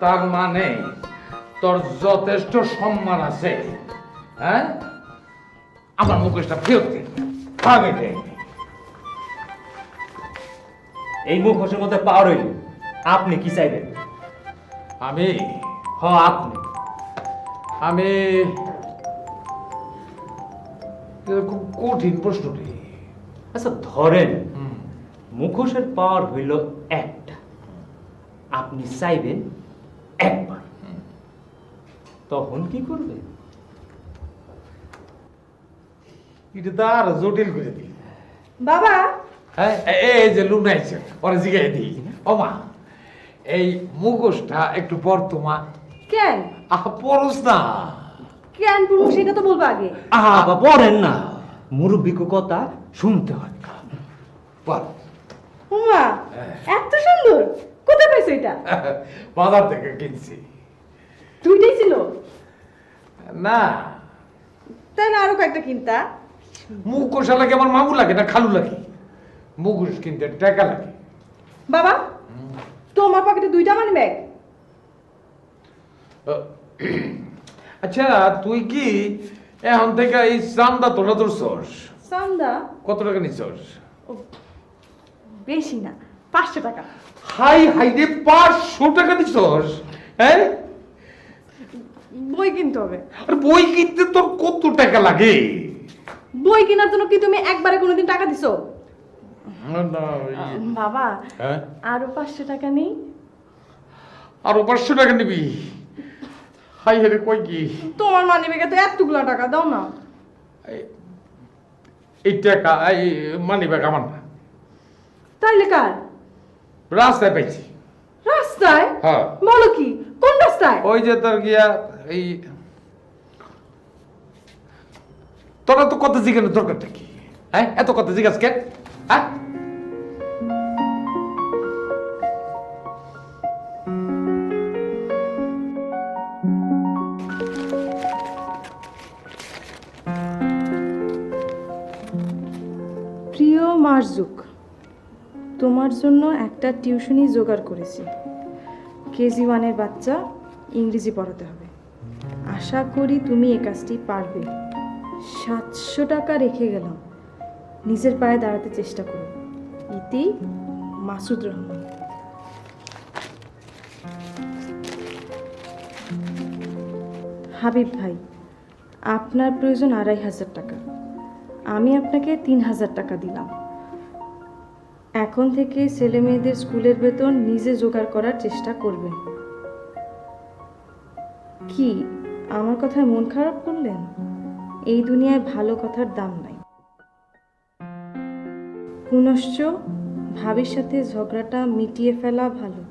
তার মানে তোর যথেষ্ট সম্মান আছে, হ্যাঁ? আমার মুখোশটা ফেরত দে। আমি দেই। এই মুখোশের মধ্যে পাওয়ার হইল, আপনি কি চাইবেন? আমি আপনি আমি এটা খুব কঠিন প্রশ্নটি। আচ্ছা ধরেন মুখোশের পাওয়ার হইল একটা, আপনি চাইবেন একবার, তখন কি করবেন? এটা তো আর জটিল করে দিই। বাবা হ্যাঁ, এই যে লুনাইছে ওরা জিগাই দিই। ও মা, এই মুখোশটা একটু পর তোমা। কেন পরস না। কেন পুরো সেটা তো বলবো আগে। আহা পড়েন না, মুরব্বিক কথা শুনতে হয়। পর। উমা এত সুন্দর, কোথায় পাইছো এটা? বাজার থেকে কিনছি। দুইটাই ছিল? না, তাই না আরো কয়েকটা কিনতা? মুখোশ লাগে আমার মামু লাগে না খালু লাগে? মুখোশ কিনতে টাকা লাগে। বাবা তোমার পকেটে দুইটা মানি ব্যাগ? আচ্ছা তুই কি এখন থেকে এই চান্দা তোরা ধরছস? চান্দা? কত টাকা নিছস? বেশি না, 500 টাকা। হাই হাই রে, 500 টাকা নিছস? হ্যাঁ, বই কিনতে হবে। আর বই কিনতে তোর কত টাকা লাগে? বই কেনার জন্য কি তুমি একবারে কোনোদিন টাকা দিছো? না, বাবা হ্যাঁ, আরো 500 টাকা নেই? আরো 500 টাকা নিবি? হাই হাই রে, কই কি তোমার মানি ব্যাগে তো এতগুলো টাকা, দাও না। এই টাকা এই মানি ব্যাগ আমার না, তাইলে কার? রাস্তায় পাইছি। রাস্তায়? হ্যাঁ, বলো কি, কোন রাস্তায়? ওই যে তোর গিয়া এই তোরা তো কত জিজ্ঞাসা দরকারটা কি? হ্যাঁ, এত কথা জিজ্ঞাসা কেন? হ্যাঁ, প্রিয় মারজুক, তোমার জন্য একটা টিউশনি জোগাড় করেছি। কেজি 1-এর বাচ্চা, ইংরেজি পড়াতে হবে। আশা করি তুমি এই কাজটি পারবে। 700 টাকা রেখে গেলাম, নিজের পায়ে দাঁড়াতে চেষ্টা করো। ইতি মাসুদ রহমান। হাবিব ভাই, আপনার প্রয়োজন 2500 টাকা, আমি আপনাকে 3000 টাকা দিলাম। এখন থেকে ছেলে মেয়েদের স্কুলের বেতন নিজে জোগাড় করার চেষ্টা করবেন। কি আমার কথায় মন খারাপ করলেন? এই দুনিয়ায় ভালো কথার দাম নাই। পুনশ্চ ভাবির সাথে ঝগড়াটা মিটিয়ে ফেলা ভালো।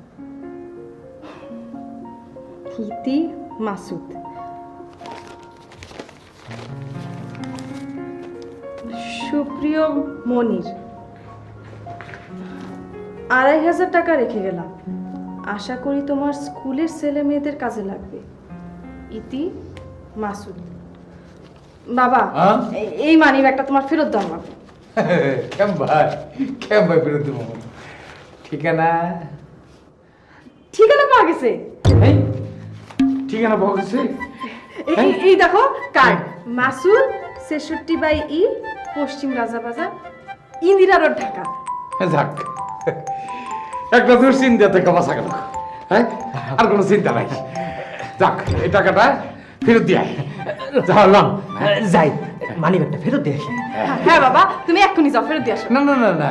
ইতি মাসুদ। সুপ্রিয় মনির, 2500 টাকা রেখে গেলাম, আশা করি তোমার স্কুলের ছেলে মেয়েদের কাজে লাগবে। ইতি মাসুদ। বাবা এই মানি ব্যাগটা তোমার ফেরত দাও না। কেম ভাই, কেম ভাই ফেরত দেবো? ঠিকানা? ঠিকানা পাওয়া গেছে। এই, ঠিকানা পাওয়া গেছে? এই দেখো কার্ড, মাসুদ 66/E, পশ্চিম রাজাবাজার, ইন্দিরা রোড, ঢাকা। যাক, একটা দুশ্চিন্তা থেকে বাঁচা গেল। হ্যাঁ, আর কোনো চিন্তা নাই। যাক, এই টাকাটা ফেরত দিয়ে আয়। জানলাম, যাই মানি ব্যাগটা ফেরত দিয়ে আসি। হ্যাঁ বাবা, তুমি এক্ষুনি যাও, ফেরত দিয়ে আসো। না না না না,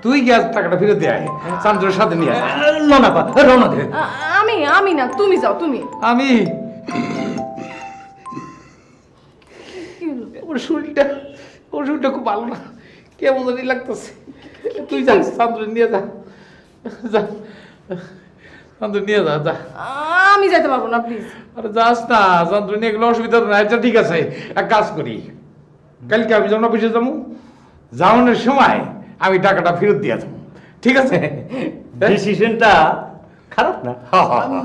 তুই গিয়ে টাকাটা ফেরত দিয়ে আয়, চান্দ্রের সাথে নিয়ে আয়। লনাপা রওনা দে। আমি না, তুমি যাও, তুমি। আমি ওর শরীরটা খুব ভালো না, কেমন জানি লাগতেছে। তুই যা, চান্দ্র নিয়ে যা, যা চান্দ্র নিয়ে যা, যা। আমি যেতে পারবো না, প্লিজ। আরে যাস না, চান্দ্র নিয়ে গেলে অসুবিধা না। আচ্ছা ঠিক আছে, এক কাজ করি, কালকে আমি যখন অফিসে যাবো, যাওয়ানোর সময় আমি টাকাটা ফেরত দিয়ে দেবো, ঠিক আছে? ডিসিশনটা খারাপ না।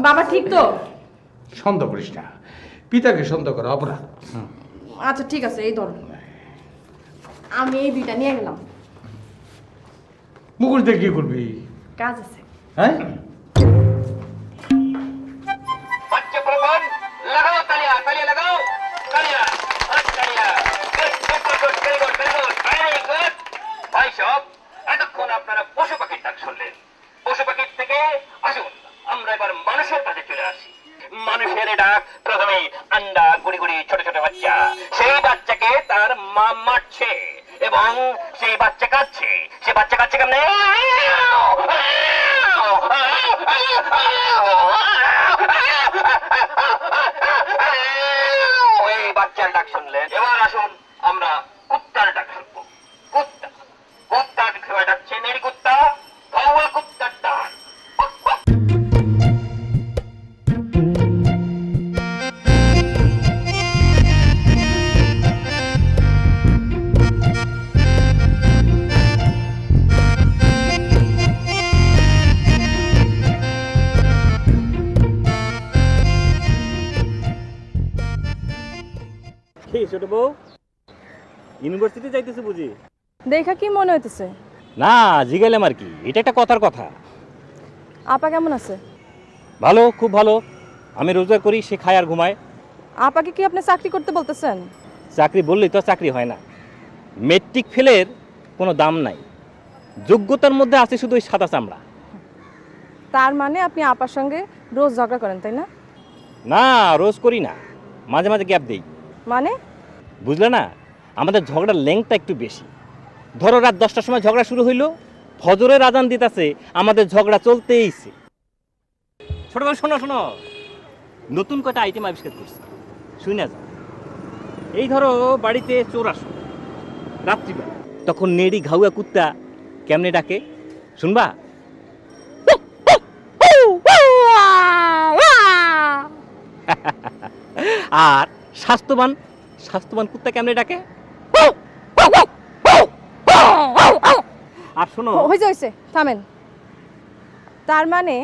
বাবা ঠিক তো? সন্দেহ করিস না, পিতাকে সন্দেহ করা অপরাধ। আচ্ছা ঠিক আছে, এই ধরো, আমি এই দুইটা নিয়ে গেলাম। মুখোশ দিয়ে কি করবি? কাজ আছে। হ্যাঁ, বাচ্চা, সেই বাচ্চাকে তার মা মারছে এবং সেই বাচ্চা কাঁদছে। সে বাচ্চা কাঁদছে কেমনে? এই বাচ্চার ডাক শুনলেন। এবার আসুন আমরা কুত্তার ডাক শুনবো। কুত্তা, কুত্তা কিভাবে ডাকছে? নেড়ি কুত্তা, ঘাওয়া কুত্তার ডাক। কি ছোট বউ, ইউনিভার্সিটি যাইতেছে বুঝি? দেখা কি মনে হইতেছে? না, জিগাইলাম আর কি, এটা একটা কথার কথা। আপা কেমন আছে? ভালো, খুব ভালো। আমি রোজগার করি, সে খায় আর ঘুমায়। আপাকে কি আপনি চাকরি করতে বলতেছেন? চাকরি বললেই তো চাকরি হয় না। মেট্রিক ফেলের কোনো দাম নাই, যোগ্যতার মধ্যে আছে শুধু ওই সাদা চামড়া। তার মানে আপনি আপার সঙ্গে রোজ ঝগড়া করেন, তাই না? না, রোজ করি না, মাঝে মাঝে গ্যাপ দেই। মানে? বুঝলে না, আমাদের ঝগড়ার লেংথটা একটু বেশি। ধরো রাত 10টার সময় ঝগড়া শুরু হইলো, ফজরের আজান দিতেছে, আমাদের ঝগড়া চলতেইছে। ছোট ভাই শোনো শোনো, নতুন কয়টা আইটেম আবিষ্কার করছি, শুনে যাও। এই ধরো বাড়িতে চোর আসো রাত্রিবেলা, তখন নেড়ি ঘাউয়া কুত্তা কেমনে ডাকে শুনবা? আর স্বাস্থ্যবান স্বাস্থ্যবান কুত্তা কেমনে ডাকে? আর শোনো, হয়েছে, থামেন। তার মানে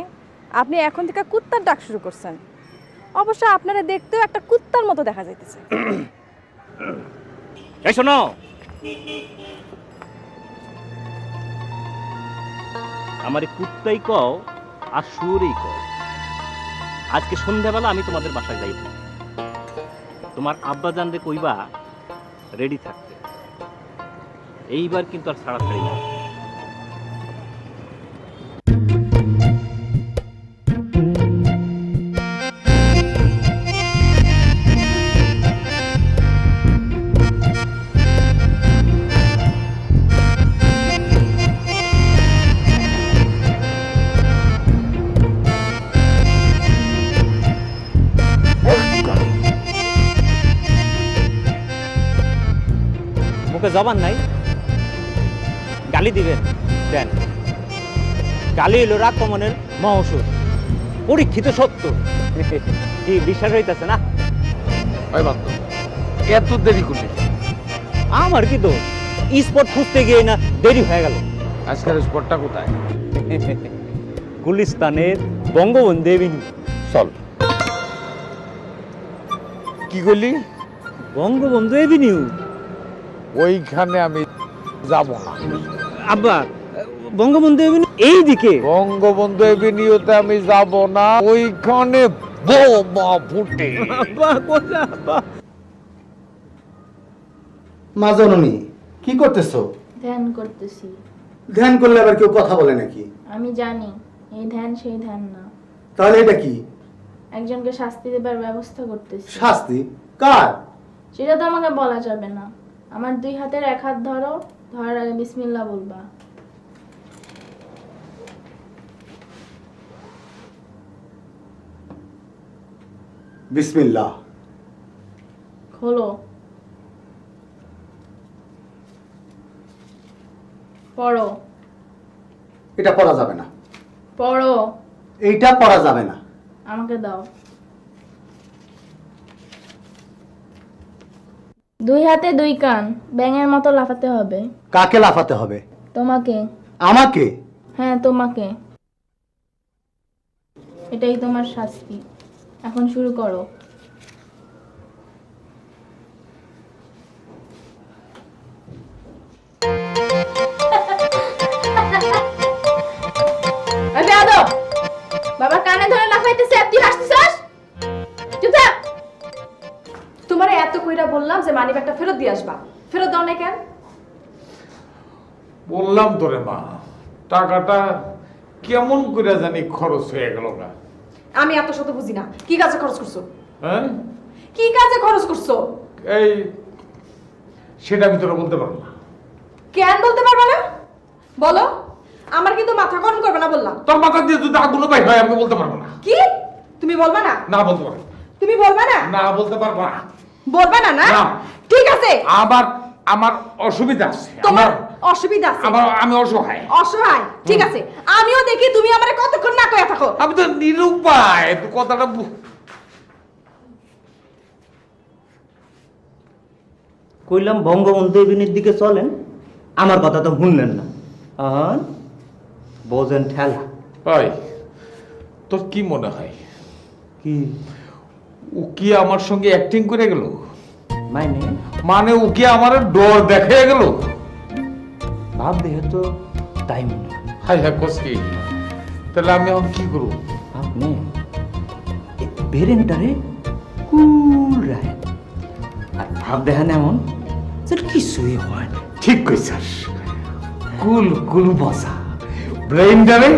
আপনি এখন থেকে কুত্তার ডাক শুরু করছেন। অবশ্য আপনারা দেখতেও একটা কুত্তার মতো দেখা যাইতেছে। এই শোনো, আমার কুত্তাই কও আর শুয়োরেই কও, আজকে সন্ধ্যাবেলা আমি তোমাদের বাসায় যাইব। তোমার আব্বা জানলে কইবা রেডি থাকতে। এইবার কিন্তু আর ছাড়াছাড়ি না। মুখে জবান নাই, গালি দিবেন দেন। গালি এলো রাগ কমনের মহৌষধ, পরীক্ষিত সত্য। কি বিশ্বাস হইতেছে না? ওই বাদ দাও। এত দেরি করলি? আমার কি দোষ, স্পট খুঁজতে গিয়ে না দেরি হয়ে গেল। আজকের স্পটটা কোথায়? গুলিস্তানের বঙ্গবন্ধু এভিনিউ। চল। কি করলি? বঙ্গবন্ধু এভিনিউ? ওইখানে আমি যাব না। আব্বা, বঙ্গবন্ধু এভিনিউ এই দিকে। বঙ্গবন্ধু এভিনিউতে আমি যাব না, ওইখানে বোমা ফুটে। আব্বা কোথায়? আব্বা, মা জননী, কি করতেছো? ধ্যান করতেছি। ধ্যান করলে আবার কেউ কথা বলে নাকি? আমি জানি এই ধ্যান সেই ধ্যান না। তাহলে এটা কি? একজনকে শাস্তি দেবার ব্যবস্থা করতেছি। শাস্তি? কার? সেটা তো আমাকে বলা যাবে না। আমার 2 হাতের 1 হাত ধরো, ধরার আগে বিসমিল্লাহ বলবা। বিসমিল্লাহ। খোলো। পড়ো। এটা পড়া যাবে না। পড়ো। এইটা পড়া যাবে না। আমাকে দাও। 2 হাতে 2 কান, ব্যাঙের মতো লাফাতে হবে। কাকে লাফাতে হবে? তোমাকে। আমাকে? হ্যাঁ, তোমাকে। এটাই তোমার শাস্তি। এখন শুরু করো। বাবা কানে ধরে লাফাইতেছে, তুই হাসতেছিস? চুপ থাক। তোমারে এত কইরা বললাম যে মানিব্যাগটা ফেরত দিয়ে আসবা, ফেরত দাও না কেন? বললাম তোরে মা, টাকাটা কেমন করে জানি খরচ হয়ে গেল না। আমি এত শত বুঝি না। কি কাজে খরচ করছো? হ্যাঁ, কি কাজে খরচ করছো? এই সেটা আমি তোরা বলতে পারবো না। কেন বলতে পারবে না বলো, আমার কিন্তু মাথা গরম করবে না বললাম। তোর মাথা দিয়ে যদি আগুন পাই হয় আমি বলতে পারবো না। কি তুমি বলবে না? না বলতে পারবো তুমি বলবে না? না, বলতে পারবো না। বলবে না না? না। ঠিক আছে, আবার আমার অসুবিধা আছে, তোমার অসুবিধা আছে, আমি অসহায়। অসহায়, ঠিক আছে। আমিও দেখি তুমি আমারে কতক্ষণ না কইয়া থাকো। আমি তো নিরুপায়, তুই কথাটা কইলাম বঙ্গবন্ধু এভিনির দিকে চলেন, আমার কথা তো শুনলেন না। আর বোঝেন ঠেলা। ভাই, তোর কি মনে হয় কি ও কি আমার সঙ্গে অ্যাক্টিং করে গেল? মাইনে মানে ও কি আমার ডর দেখে গেল? ভাব দেখে তো তাই মনে হয়। হাই হ্যাঁ কোস কি, তাহলে আমি এখন কি করবো? আপনি বেরেন্টারে কুল রাখেন আর ভাব দেখেন এমন যেটা কিছুই হয় না। ঠিক কইছাস, কুল কুল বসা ব্রেইনটারে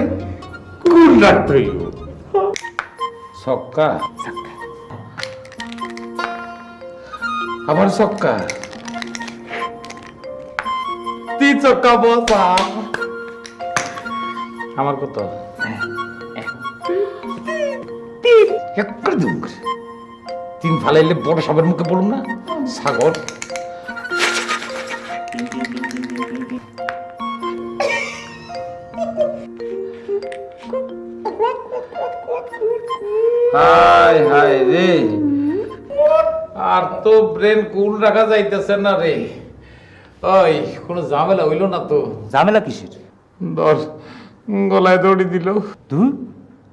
কুল রাখতে হইব। সক্কা আবার সক্কা, তি চক্কা বসা। আমার কত? তিন ফালাইলে বড় সাপের মুখে পড়ুন না সাগর। হায় হায় রে, আর তো ব্রেন কুল রাখা যাইতেছে না রে। ওই কোনো ঝামেলা হইল না তো? ঝামেলা কিসের? দর গলায় দড়ি দিল। তুই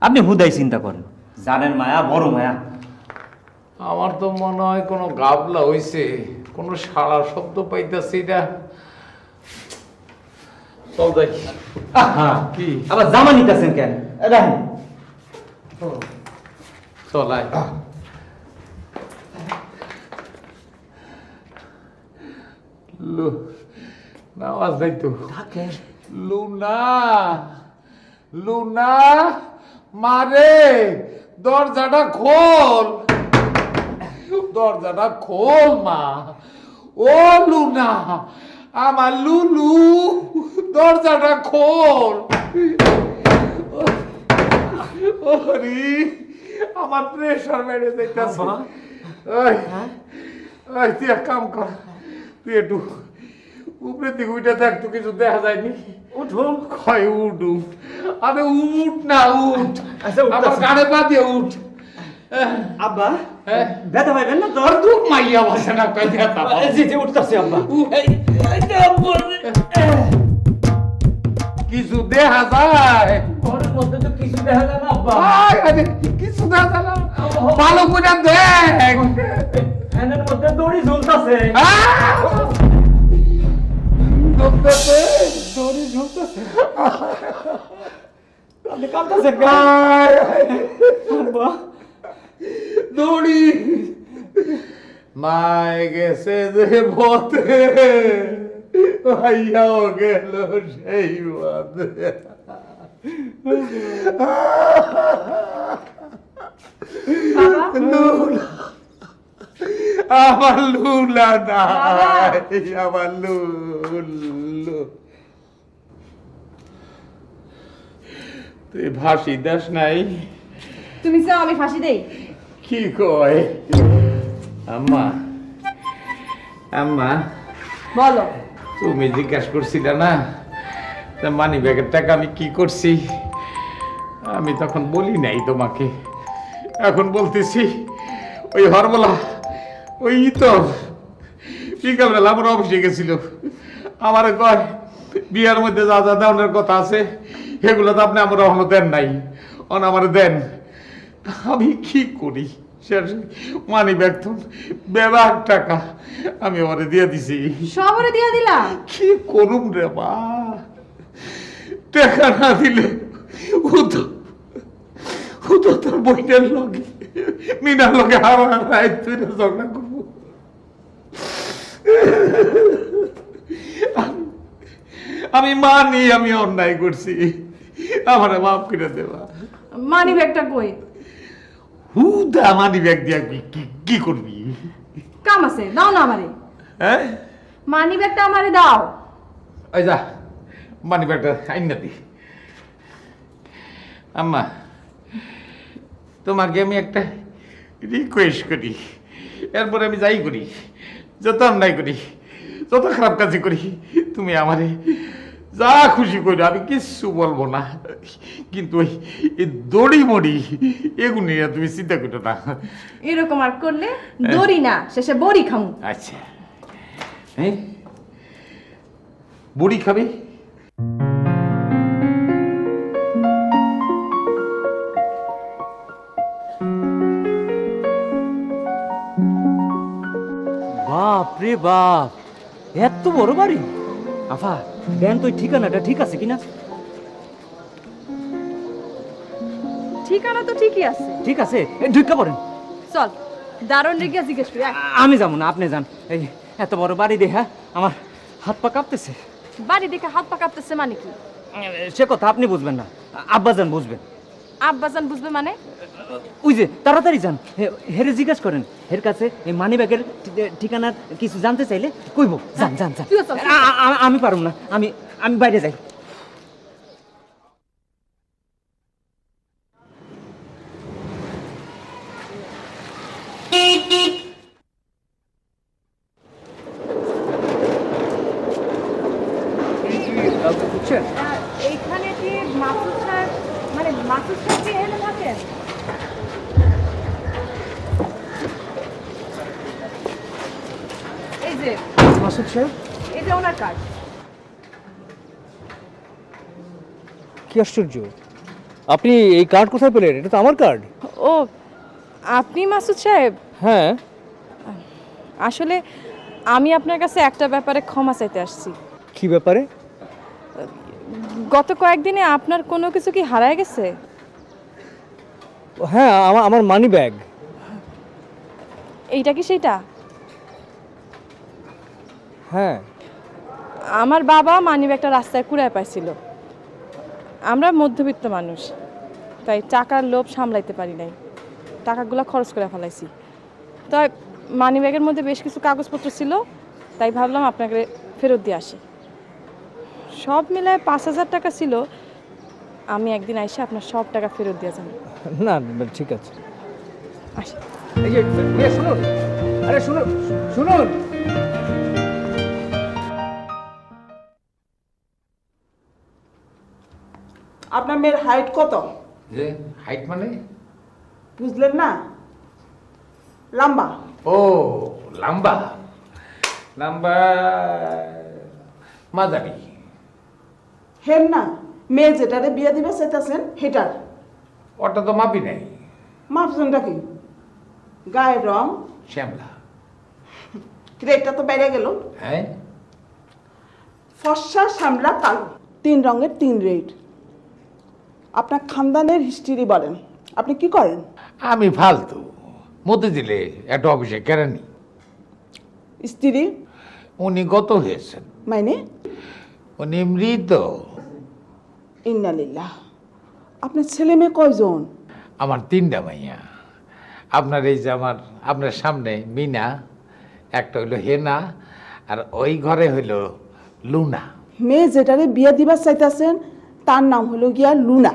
আপনি হুদাই চিন্তা করেন, জানেন মায়া বড় মায়া। আমার তো মনে হয় কোনো গাবলা হইছে, কোনো সাড়া শব্দ পাইতেছি না। চল যাই। আহা, কি আবার জামা নিতেছেন কেন? রাখেন। চল আয়। আওয়াজ নাই তো। লুনা, লুনা মারে, দরজাটা খোল, দরজাটা খোল মা। ও লুনা, আমার লুলু, দরজাটা খোল। ওরে আমার প্রেশার বেড়ে যাইতাছে। ওই ওই তুই এক কাম কর, তুই একটু উপরে দিকে উঠে দেখ, তো কিছু দেখা যায়নি। উঠুন। কয় উঠ উঠ, আরে উঠ না উঠ, আচ্ছা, উঠতাছি। আমার গাড়ে পা দিয়ে উঠ। আব্বা হ্যাঁ? ব্যথা পাইবেন না তো? তোর তুই মাইয়া বসে না কয় দেখা তা জি জি উঠতেছি আব্বা। কিছু দেখা যায়? ঘরের মধ্যে তো কিছু দেখা যায় না আব্বা। আয়, আরে, কিছু দেখা যায় না, ভালো করে দেখ। ফ্যানের মধ্যে দড়ি ঝুলতাছে। ঝুলতেছে, দড়ি ঝুলতেছে। আপনি কাঁদতেছেন কেন? আয়, আয়, আব্বা দড়ি মায় গেছে যে পথে, ভাইয়াও গেল সেই পথে। লুলা, আমার লুলা নাই, আমার লুলু। তুই ভাসি দাস নাই? তুমি চাও আমি ফাঁসি দেই? কি কয় আম্মা? আম্মা বলো। তুমি জিজ্ঞাসা করছিলে না মানি ব্যাগের টাকা আমি কি করছি? আমি তখন বলি নাই তোমাকে, এখন বলতেছি। ওই হরবলা, ওই তো বিকালবেলা আমার অফিসে গেছিল, আমার কয় বিয়ার মধ্যে যা যা দেওয়ার কথা আছে সেগুলো তো আপনি আমার এখনো দেন নাই, অন আমার দেন। আমি কি করি? মানি ব্যাগ তো বেবাক টাকা আমি ওরে দিয়ে দিছি। সবরে দিয়া দিলা? কি করুম রে মা, টাকা না দিলে ও তো তোর বইটার লগে মিনার লগে হারা রাত ধরে ঝগড়া করবো। আমি মানি আমি অন্যায় করছি, আমার মাফ করে দেবা। মানি ব্যাগটা কই? হুদা মানি ব্যাগ দিয়া কি করবি? কাম আছে, দাও না আমারে। হ্যাঁ মানি ব্যাগটা আমারে দাও। ওই যা মানি ব্যাগটা আইন না দি। আম্মা তোমাকে আমি একটা রিকোয়েস্ট করি, এরপরে আমি যাই করি, যত অন্যায় করি, যত খারাপ কাজ করি, তুমি আমারে যা খুশি করো, আমি কিচ্ছু বলবো না। কিন্তু ওই দড়ি মড়ি এগুলো নিয়ে তুমি চিন্তা করো না। এরকম আর করলে দড়ি না, শেষে বড়ি খামু। আচ্ছা হ্যাঁ, বড়ি খাবি? বাপ রে বাপ, এত বড় বাড়ি! আফা দেন তো, ঠিকানাটা ঠিক আছে কিনা? ঠিকানা তো ঠিকই আছে। ঠিক আছে, ঢুকা পড়েন। চল দারুণ রেগে জিজ্ঞেস করি। আমি যাবো না, আপনি যান। এই এত বড় বাড়ি দেখা আমার হাত পা কাঁপতেছে। বাড়ি দেখে হাত পা কাঁপতেছে মানে কি? সে কথা আপনি বুঝবেন না, আব্বাজান বুঝবেন। আব্বাজান বুঝবে মানে? ওই যে তাড়াতাড়ি যান, হেরে জিজ্ঞাসা করেন, এর কাছে এই মানি ব্যাগের ঠিকানার কিছু জানতে চাইলে কইব। যান যান যান। তুইও চল। আমি পারুম না, আমি আমি বাইরে যাই। এইখানে কি মাসুদ সাহেব, মানে মাসুদ সাহেব কি এখানে থাকেন? এই যে মাসুদ সাহেব, এই যে ওনার কার্ড। কি আশ্চর্য, আপনি এই কার্ড কোথায় পেলেন? এটা তো আমার কার্ড। ও, আপনি মাসুদ সাহেব? হ্যাঁ, আসলে আমি আপনার কাছে একটা ব্যাপারে ক্ষমা চাইতে আসছি। কি ব্যাপারে? গত কয়েকদিনে আপনার কোনো কিছু কি হারায় গেছে? হ্যাঁ, আমার মানি ব্যাগ। এইটা কি সেইটা? হ্যাঁ। আমার বাবা মানিব্যাগটা রাস্তায় কুড়ায় পাইছিল। আমরা মধ্যবিত্ত মানুষ, তাই টাকার লোভ সামলাইতে পারি নাই, টাকাগুলো খরচ করে ফেলাইছি। তাই মানিব্যাগের মধ্যে বেশ কিছু কাগজপত্র ছিল, তাই ভাবলাম আপনাকে ফেরত দিয়ে আসি। সব মিলায় 5,000 টাকা ছিল। আমি একদিন আইসা আপনার সব টাকা ফেরত দিয়ে যাবো। না ঠিক আছে। আসি। এই যে শুনুন, আরে শুনুন শুনুন। আপনার মেয়ের হাইট কত? যে হাইট মানে? বুঝলেন না? লম্বা। ও লম্বা, লম্বা মাঝারি। হেন না, মেয়ে যেটারে বিয়ে দিবে চাইতেছেন হেটার ওটা তো মাপি নাই। মাপজনটা কি? গায়ের রং? শ্যামলা। রেটটা তো বেড়ে গেল। হ্যাঁ, ফর্সা, শ্যামলা, কালো, 3 রঙের 3 রেট। আপনার খানদানের হিস্ট্রি বলেন, আপনি কি করেন? আমি ফালতু মতে দিলে একটা অফিসে কেরানি। স্ত্রী? উনি গত হয়েছেন। মানে? উনি মৃত। ইন্নালিল্লাহ। আপনার ছেলে মেয়ে কয়জন? আমার 3টা মাইয়া। আপনার এই যে আপনার সামনে মিনা, একটা হইলো হেনা, আর ওই ঘরে হইলো লুনা। মেয়ে যেটারে বিয়ে দিবার চাইতেছেন তার নাম হলো গিয়া লুনা।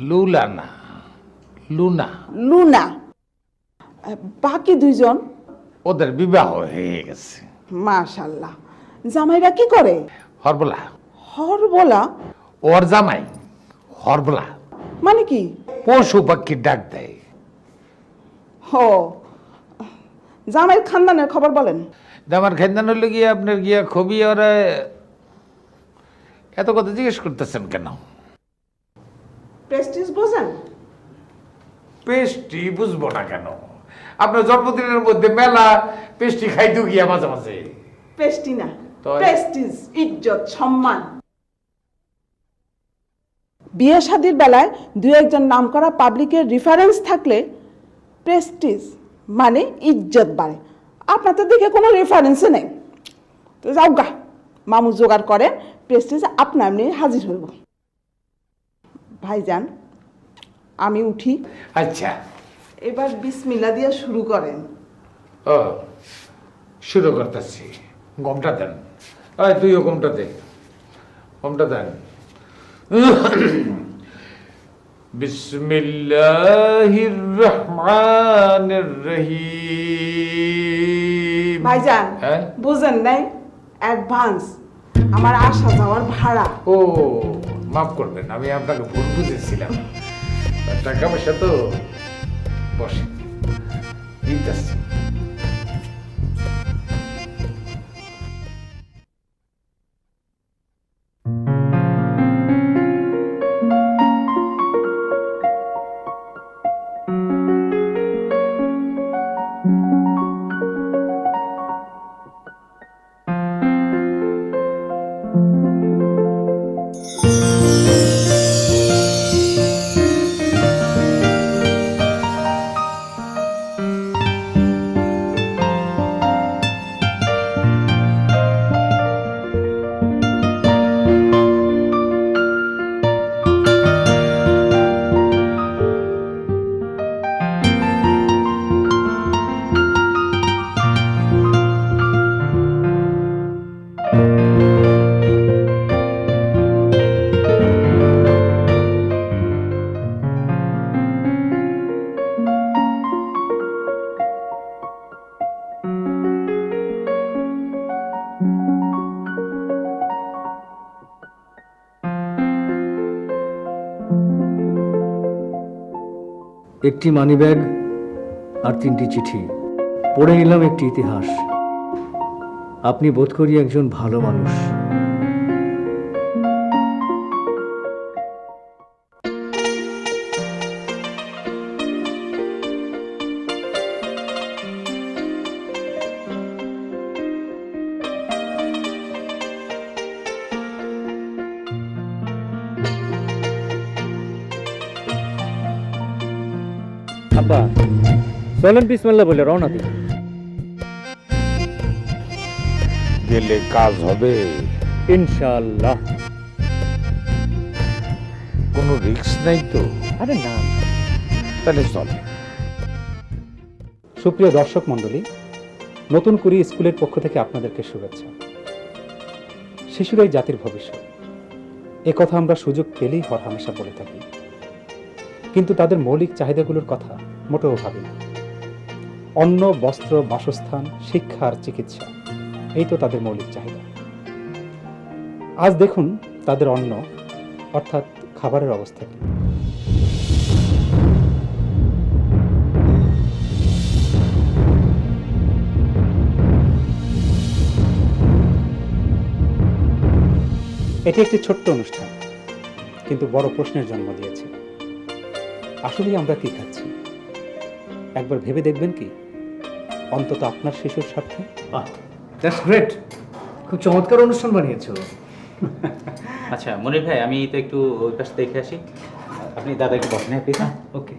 লুলানা, লুনা। লুনা। বাকি 2 জন? ওদের বিবাহ হয়ে গেছে। মাশাল্লাহ। জামাইরা কি করে? হরবলা। হরবলা? ওর জামাই হরবলা মানে কি? পশু পাখির ডাক দেয়। ও, জামাইয়ের খানদানের খবর বলেন। আমার খানদান হইলে গিয়ে আপনার গিয়া খুবই ওরা এত কথা জিজ্ঞেস করতেছেন কেন? প্রেস্টিজ বোঝেন? পেস্টি বুঝবো না কেন? আপনার জন্মদিনের মধ্যে মেলা পেস্টি খাইতে গিয়া মাঝে মাঝে। পেস্টি না, তো? প্রেস্টিজ, ইজ্জত, সম্মান। বিয়ে শাদীর বেলায় 2-1 নাম করা পাবলিকের রেফারেন্স থাকলে প্রেস্টিজ মানে ইজ্জত বাড়ে। আপনার তো দেখে কোনো রেফারেন্সই নেই। তো যাও গা, মামু জোগাড় করেন, প্রেস্টিজ আপনা আপনি হাজির হইব। ভাইজান, আমি উঠি। আচ্ছা। এবার বিসমিল্লাহ দিয়ে শুরু করেন। ও শুরু করতেছি। গমটা দেন, আয় তুইও গমটা দে, গমটা দেন। বিসমিল্লাহির রহমানির রহিম। ভাইজান হ্যাঁ? বুঝেন নাই, অ্যাডভান্স আমার আসা যাওয়ার ভাড়া। ও মাফ করবেন, আমি আপনাকে ভুল বুঝেছিলাম। টাকা পয়সা তো বসে দিতেছি। একটি মানিব্যাগ আর 3টি চিঠি, পড়ে নিলাম একটি ইতিহাস। আপনি বোধ করি একজন ভালো মানুষ। আব্বা চলেন বিসমিল্লাহ বলে রওনা দিই। গেলে কাজ হবে, ইনশাআল্লাহ। কোনো রিস্ক নাই তো? আরে না। তাহলে চল। সুপ্রিয় দর্শক মণ্ডলী, নতুন কুড়ি স্কুলের পক্ষ থেকে আপনাদেরকে শুভেচ্ছা। শিশুরাই জাতির ভবিষ্যৎ, এ কথা আমরা সুযোগ পেলেই হরহামেশা বলে থাকি, কিন্তু তাদের মৌলিক চাহিদাগুলোর কথা মোটেও ভাবি না। অন্ন, বস্ত্র, বাসস্থান, শিক্ষা আর চিকিৎসা, এই তো তাদের মৌলিক চাহিদা। আজ দেখুন তাদের অন্ন অর্থাৎ খাবারের অবস্থা কি। এটি একটি ছোট্ট অনুষ্ঠান, কিন্তু বড় প্রশ্নের জন্ম দিয়েছে। আসলেই আমরা কি খাচ্ছি? একবার ভেবে দেখবেন কি, অন্তত আপনার শিশুর স্বার্থে। দ্যাটস গ্রেট, খুব চমৎকার অনুষ্ঠান বানিয়েছো। আচ্ছা মনির ভাই, আমি তো একটু ওই পাশে দেখে আসি, আপনি দাদা একটু বসেন। হ্যাঁ প্লিজ। ওকে।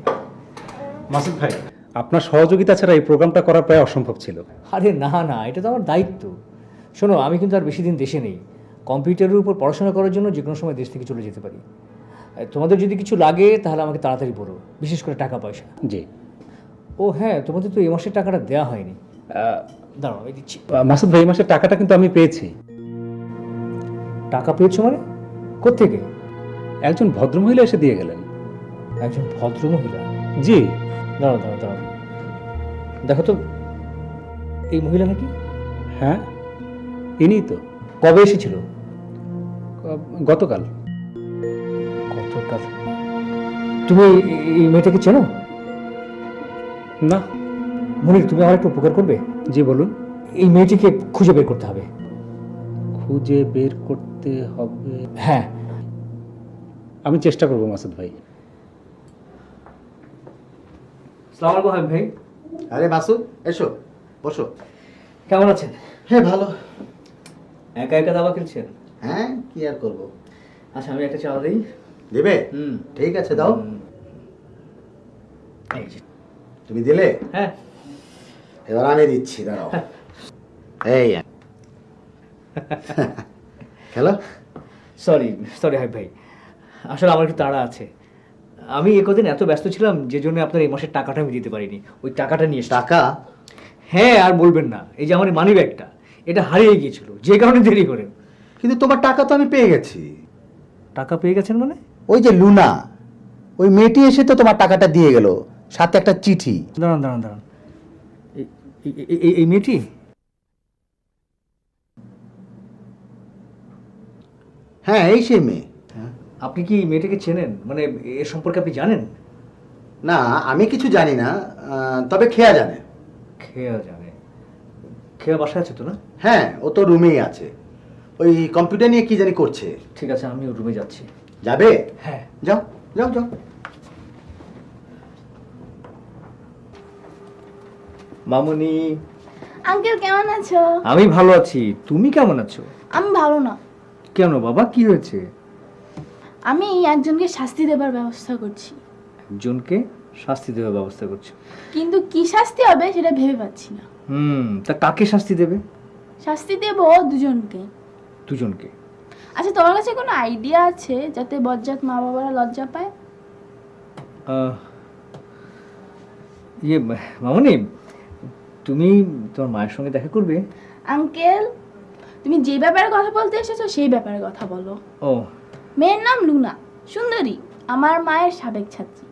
মাসুদ ভাই, আপনার সহযোগিতা ছাড়া এই প্রোগ্রামটা করা প্রায় অসম্ভব ছিল। আরে না না, এটা তো আমার দায়িত্ব। শোনো, আমি কিন্তু আর বেশি দিন দেশে নেই। কম্পিউটারের উপর পড়াশোনা করার জন্য যে কোনো সময় দেশ থেকে চলে যেতে পারি। তোমাদের যদি কিছু লাগে তাহলে আমাকে তাড়াতাড়ি বলো, বিশেষ করে টাকা পয়সা। জি। ও হ্যাঁ, তোমাদের তো এই মাসের টাকাটা দেওয়া হয়নি। দাঁড়াও, আমি দিচ্ছি। মাসুদ ভাই, এই মাসের টাকাটা কিন্তু আমি পেয়েছি। টাকা পেয়েছো মানে? কোত্থেকে? একজন ভদ্রমহিলা এসে দিয়ে গেলেন। একজন ভদ্রমহিলা? জি। দাঁড়াও দাঁড়াও দাঁড়াও, দেখো তো এই মহিলা নাকি? হ্যাঁ, ইনিই তো। কবে এসেছিল? গতকাল। গতকাল? তুমি এই মেয়েটাকে চেনো? না। মনির, তুমি আমার একটু উপকার করবে? জি বলুন। এই মেয়েটিকে খুঁজে বের করতে হবে। খুঁজে বের করতে হবে? হ্যাঁ। আমি চেষ্টা করবো মাসুদ ভাই। আসসালামু আলাইকুম হাবিব ভাই। আরে মাসুদ, এসো বসো। কেমন আছেন? হ্যাঁ ভালো। একা একা দাবা খেলছেন? হ্যাঁ, কি আর করবো। আচ্ছা, আমি একটা চা দিই। দেবে? ঠিক আছে, দাও। এই যে। তুমি দিলে? হ্যাঁ। এবার আমি দিচ্ছি, দাঁড়াও। এই খেলো। সরি সরি হাবিব ভাই, আসলে আমার একটু তাড়া আছে। আমি একদিন এত ব্যস্ত ছিলাম যে জন্য আপনার এই মাসের টাকাটা আমি দিতে পারিনি। ওই টাকাটা নিয়ে এসেছি। টাকা? হ্যাঁ, আর বলবেন না, এই যে আমার মানি ব্যাগটা, এটা হারিয়ে গিয়েছিল, যে কারণে দেরি করে। কিন্তু তোমার টাকা তো আমি পেয়ে গেছি। টাকা পেয়ে গেছেন মানে? ওই যে লুনা, ওই মেয়েটি এসে তো তোমার টাকাটা দিয়ে গেল, সাথে একটা চিঠি। দাঁড়ান দাঁড়ান দাঁড়ান, এই মেয়েটি? হ্যাঁ, এই সেই মেয়ে। আপনি কি মেয়েটাকে চেনেন? মানে এর সম্পর্কে আপনি জানেন? না, আমি কিছু জানি না, তবে খেয়া জানে। খেয়া জানে? খেয়া বাসায় আছে তো না? হ্যাঁ, ও তো রুমেই আছে, ওই কম্পিউটার নিয়ে কি জানি করছে। ঠিক আছে, আমি ওর রুমে যাচ্ছি। যাবে? হ্যাঁ, যাও যাও যাও। মামুনি। আঙ্কেল কেমন আছো? আমি ভালো আছি, তুমি কেমন আছো? আমি ভালো না। কেন বাবা, কি হয়েছে? আমি একজনকে শাস্তি দেবার ব্যবস্থা করছি। একজনকে শাস্তি দেওয়ার ব্যবস্থা করছো? কিন্তু কি শাস্তি হবে সেটা ভেবে পাচ্ছি না। তা কাকে শাস্তি দেবে? শাস্তি দেব দুজনকে। দুজনকে? আচ্ছা, তোমার কাছে কোনো আইডিয়া আছে যাতে বজ্জাত মা বাবারা লজ্জা পায়? ইয়ে মামুনি, তুমি তোমার মায়ের সঙ্গে দেখা করবে? আঙ্কেল, তুমি যে ব্যাপারে কথা বলতে এসেছো সেই ব্যাপারে কথা বলো। ও, মেয়ের নাম লুনা, সুন্দরী, আমার মায়ের সাবেক ছাত্রী।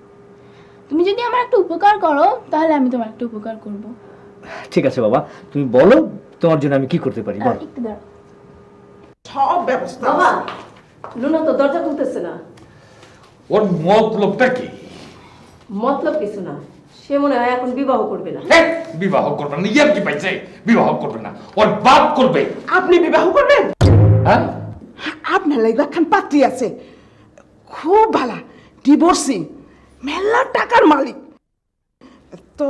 তুমি যদি আমার একটা উপকার করো তাহলে আমি তোমার একটা উপকার করব। ঠিক আছে বাবা, তুমি বলো তোমার জন্য আমি কি করতে পারি, বলো। একটু দাঁড়াও। সব ব্যবস্থা বাবা, আছে। লুনা তো দরজা খুলতেছে না। ওর মতলবটা কি? মতলব কিছু না, সে মনে হয় এখন বিবাহ করবে না। হ্যাঁ, বিবাহ করবে না, ইয়ার কি পাইছে? বিবাহ করবে না, ওর বাপ করবে। আপনি বিবাহ করবেন? হ্যাঁ, আপনার লাগবে একখান পাত্রী আছে, খুব ভালো, ডিভোর্সিং, মেলা টাকার মালিক। তো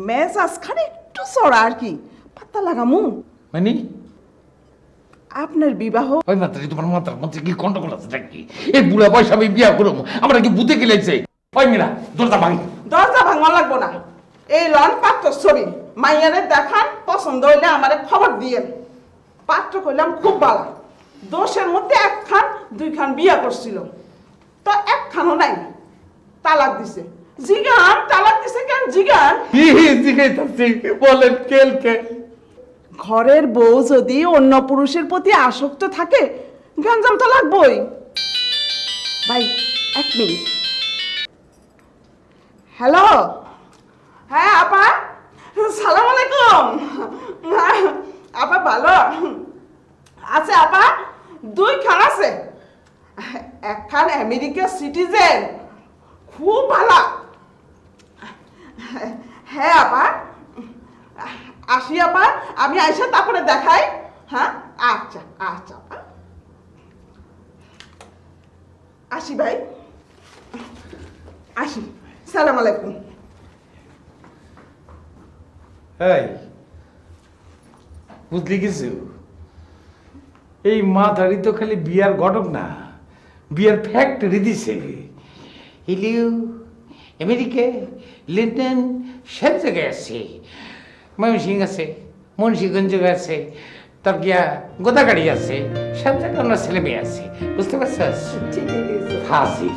মেজাজ খানে একটু চড়া আর কি, পাত্তা লাগামু। মানে আপনার বিবাহ ওই মাত্রায় তোমার মাত্রার মধ্যে কি গন্ডগোল আছে নাকি? এই বুড়া বয়সে আমি বিয়া করবো, আমরা কি বুঝে গেলেছে? ওই মিনা, দরজা ভাঙ। দরজা ভাঙা লাগবো না, এই লন পাত্র ছবি মাইয়ারে দেখান, পছন্দ হইলে আমারে খবর দিয়ে। পাত্র কইলাম খুব ভালো, দোষের মধ্যে একখান দুইখান বিয়া করছিল, তো একখানও নাই, তালাক দিছে। জিগান তালাক দিছে কেন? জিগান বলেন কেলকে? ঘরের বউ যদি অন্য পুরুষের প্রতি আসক্ত থাকে, গঞ্জাম তো লাগবই। ভাই, এক মিনিট। হ্যালো, হ্যাঁ আপা, সালাম আলাইকুম। আপা ভালো আছে? আপা দুইখান আছে, একখান আমেরিকা সিটিজেন, খুব ভালো। হ্যাঁ আপা, আসি আপা, আমি আইসা তারপরে দেখাই। হ্যাঁ, আচ্ছা আচ্ছা আপা, আসি ভাই, আসি, সালাম আলাইকুম। এই বুঝলি কিছু? এই মাথারি তো খালি বিয়ার ঘটক না, বিয়ার ফ্যাক্টরি দিছে। হিলিউ আমেরিকা, লন্ডন, সব জায়গায় আছে। ময়মনসিং আছে, মুন্সিগঞ্জ আছে, তার গিয়া গোদাগাড়ি আছে, সব জায়গায় ওনার ছেলে মেয়ে আছে। বুঝতে পারছিস? ফাঁসি।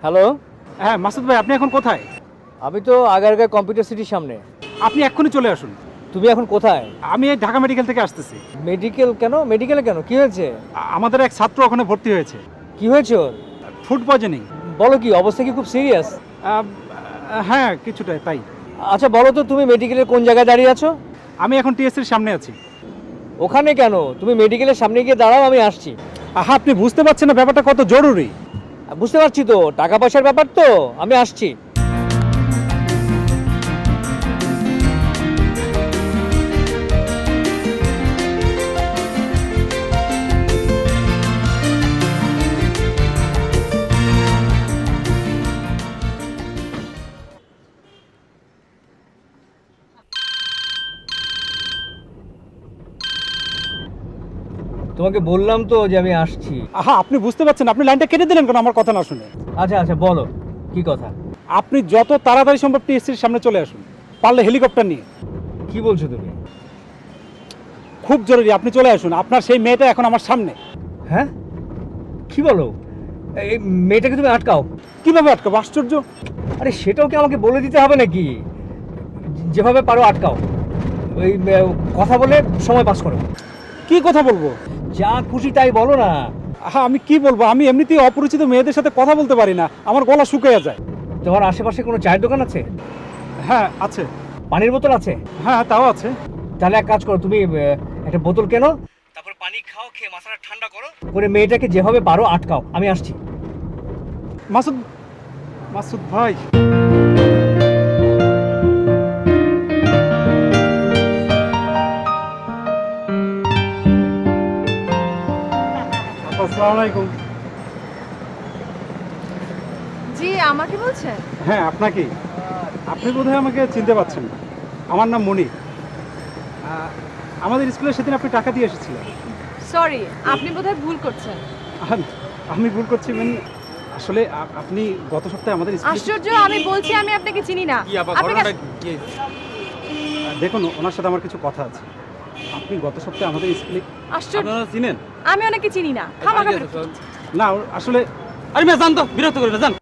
হ্যালো, হ্যাঁ মাসুদ ভাই, আপনি এখন কোথায়? আমি তো আগারগাঁ কম্পিউটার সিটির সামনে। আপনি এক্ষুনি চলে আসুন। তুমি এখন কোথায়? আমি এই ঢাকা মেডিকেল থেকে আসতেছি। মেডিকেল কেন? মেডিকেলে কেন, কি হয়েছে? আমাদের এক ছাত্র ওখানে ভর্তি হয়েছে। কি হয়েছে ওর? Food poisoning. বলো কি, অবস্থা কি খুব সিরিয়াস? হ্যাঁ, কিছুটা তাই। আচ্ছা বলো তো, তুমি মেডিকেলের কোন জায়গায় দাঁড়িয়ে আছো? আমি এখন টিএসসির সামনে আছি। ওখানে কেন? তুমি মেডিকেলের সামনে গিয়ে দাঁড়াও, আমি আসছি। আপনি বুঝতে পারছেন না ব্যাপারটা কত জরুরি? বুঝতে পারছি তো, টাকা পয়সার ব্যাপার তো, আমি আসছি। তোমাকে বললাম তো যে আমি আসছি। আহা, আপনি বুঝতে পারছেন, আপনি লাইনটা কেটে দিলেন কেন আমার কথা না শুনে? আচ্ছা আচ্ছা বলো কি কথা। আপনি যত তাড়াতাড়ি সম্ভব টিএসসির সামনে চলে আসুন, পারলে হেলিকপ্টার নিয়ে। কি বলছো তুমি? খুব জরুরি, আপনি চলে আসুন। আপনার সেই মেয়েটা এখন আমার সামনে। হ্যাঁ কি বলো? এই মেয়েটাকে তুমি আটকাও? কিভাবে আটকাবো? আশ্চর্য! আরে সেটাও কি আমাকে বলে দিতে হবে নাকি? যেভাবে পারো আটকাও, ওই কথা বলে সময় পাস করো। কি কথা বলবো? যা খুশি তাই বলো না। হ্যাঁ, আমি কি বলবো? আমি এমনিতেই অপরিচিত মেয়েদের সাথে কথা বলতে পারি না, আমার গলা শুকিয়ে যায়। তোমার আশেপাশে কোনো চায়ের দোকান আছে? হ্যাঁ আছে। পানির বোতল আছে? হ্যাঁ তাও আছে। তাহলে এক কাজ করো, তুমি একটা বোতল কেনো, তারপর পানি খাও, খেয়ে মাথাটা ঠান্ডা করো, করে মেয়েটাকে যেভাবে পারো আটকাও। আমি আসছি। মাসুদ, মাসুদ ভাই, আসসালামু আলাইকুম। জি, আমাকে বলছেন? হ্যাঁ আপনাকেই। আপনি বোধহয় আমাকে চিনতে পারছেন না। আমার নাম মনি। আমাদের স্কুলে সেদিন আপনি টাকা দিয়ে এসেছিলেন। সরি, আপনি বোধহয় ভুল করছেন। আমি ভুল করছি মানে আসলে আপনি গত সপ্তাহে আমাদের স্কুলে। আশ্চর্য, আমি বলছি আমি আপনাকে চিনি না। কি আবার আপনাকে- ঘটনাটা কি? দেখুন, ওনার সাথে আমার কিছু কথা আছে। আপনি গত সপ্তাহে আমাদের স্কুলে। আশ্চর্য, আপনারা চিনেন? আমি ওনাকে চিনি না। খামাখা বিরক্ত। না আসলে। আরে মেয়ে জান তো, বিরক্ত করি না, জান।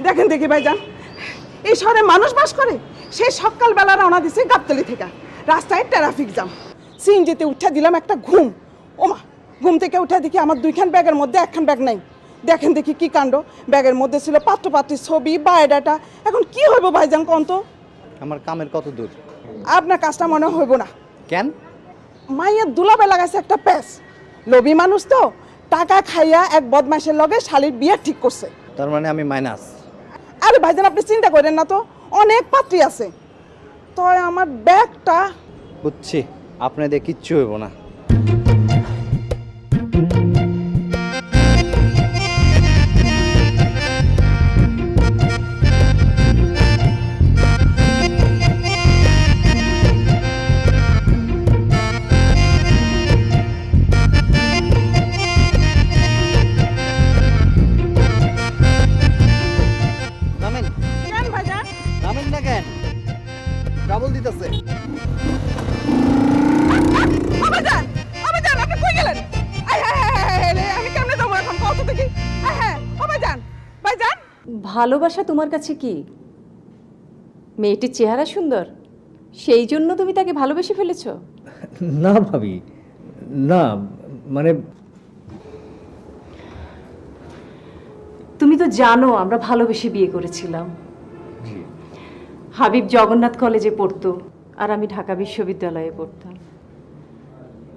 দেখেন দেখি ভাইজান, এই শহরে মানুষ বাস করে। সেই সকালবেলা রওনা দিছে গাবতলি থেকে, রাস্তায় ট্রাফিক জ্যাম। সিএনজিতে উঠে দিলাম একটা ঘুম। ওমা, ঘুম থেকে উঠে দেখি আমার দুইখান ব্যাগের মধ্যে একখান ব্যাগ নাই। দেখেন দেখি কি কাণ্ড, ব্যাগের মধ্যে ছিল পাত্রপাত্রীর ছবি, বায়োডাটা। এখন কি হইব ভাইজান কোন তো? আমার কামের কত দূর? আপনার কাজটা মনে হইব না। কেন? মাইয়ের দুলাবে লাগাইছে একটা প্যাস। লোভী মানুষ তো, টাকা খাইয়া এক বদমাইশের লগে শালির বিয়ে ঠিক করছে। তার মানে আমি মাইনাস? আরে ভাইজান, আপনি চিন্তা করেন না তো, অনেক পাত্রী আছে। তো আমার ব্যাগটা। বুঝছি, আপনাদের কিচ্ছু হইব না। নামেন। কেন ভাইজান? নামেন না কেন? ডাবল দিতেছে। ভাইজান, ভাইজান, আপনি কই গেলেন? আয় হায় হায় হায় হায় রে, আমি কেমনে যাবো এখন কত দেখি? হ্যাঁ, ও ভাইজান, ভাইজান। ভালোবাসা তোমার কাছে কি? মেয়েটির চেহারা সুন্দর, সেই জন্য তুমি তাকে ভালোবেসে ফেলেছো? না ভাবি, না মানে তুমি তো জানো আমরা ভালোবেসে বিয়ে করেছিলাম। হাবিব জগন্নাথ কলেজে পড়তো আর আমি ঢাকা বিশ্ববিদ্যালয়ে পড়তাম।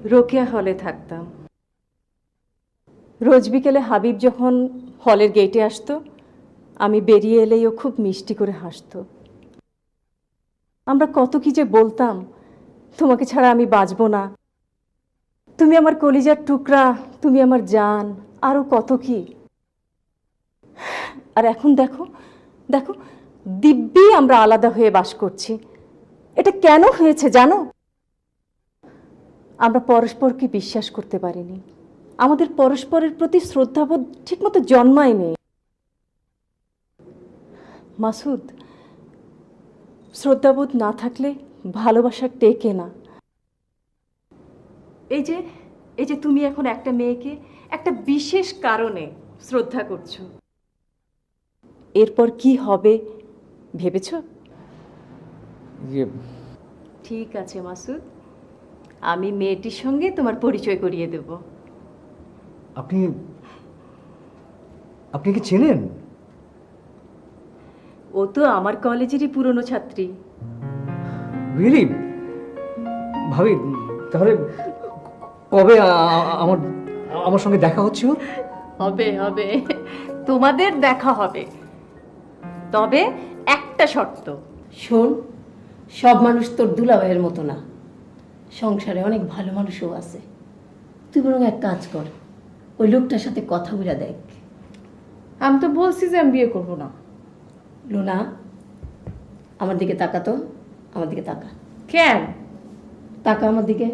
রোকেয়া হলে থাকতাম। রোজ বিকেলে হাবিব যখন হলের গেটে আসতো, আমি বেরিয়ে এলেই ও খুব মিষ্টি করে হাসতো। আমরা কত কি যে বলতাম, তোমাকে ছাড়া আমি বাঁচবো না, তুমি আমার কলিজার টুকরা, তুমি আমার জান, আরও কত কি। আর এখন দেখো দেখো, দিব্যি আমরা আলাদা হয়ে বাস করছি। এটা কেন হয়েছে জানো? আমরা পরস্পরকে বিশ্বাস করতে পারিনি, আমাদের পরস্পরের প্রতি শ্রদ্ধাবোধ ঠিকমতো জন্মায়নি। মাসুদ, শ্রদ্ধাবোধ না থাকলে ভালোবাসা টেকে না। এই যে তুমি এখন একটা মেয়েকে একটা বিশেষ কারণে শ্রদ্ধা করছো, এরপর কি হবে ভেবেছো? ঠিক আছে মাসুদ, আমি মেয়েটির সঙ্গে তোমার পরিচয় করিয়ে দেব। আপনি কি চেনেন? ও তো আমার কলেজেরই পুরনো ছাত্রী। রিয়েলি? ভাবি, তাহলে কবে আমার আমার সঙ্গে দেখা হচ্ছে ওর? হবে হবে, তোমাদের দেখা হবে, তবে একটা শর্ত। শোন, সব মানুষ তোর দুলাভাইয়ের মতো না, সংসারে অনেক ভালো মানুষও আছে। তুই বরং এক কাজ কর, ওই লোকটার সাথে কথা বলে দেখ। আমি তো বলছি যে আমি বিয়ে করবো না। লুনা, আমার দিকে তাকা তো, আমার দিকে তাকা। কেন? তাকা আমার দিকে,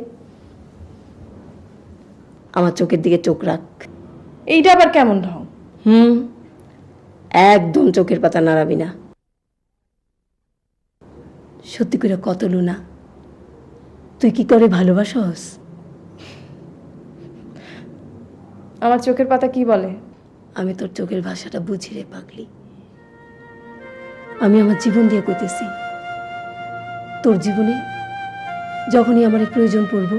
আমার চোখের দিকে চোখ রাখ। এইটা আবার কেমন ঢং? একদম চোখের পাতা নাড়াবি না। সত্যি করে কত লুনা, তুই কি করে ভালোবাসস? আমার চোখের পাতা কি বলে? আমি তোর চোখের ভাষাটা বুঝি রে পাগলি। আমি আমার জীবন দিয়ে কইতেছি, তোর জীবনে যখনই আমার প্রয়োজন পড়ব,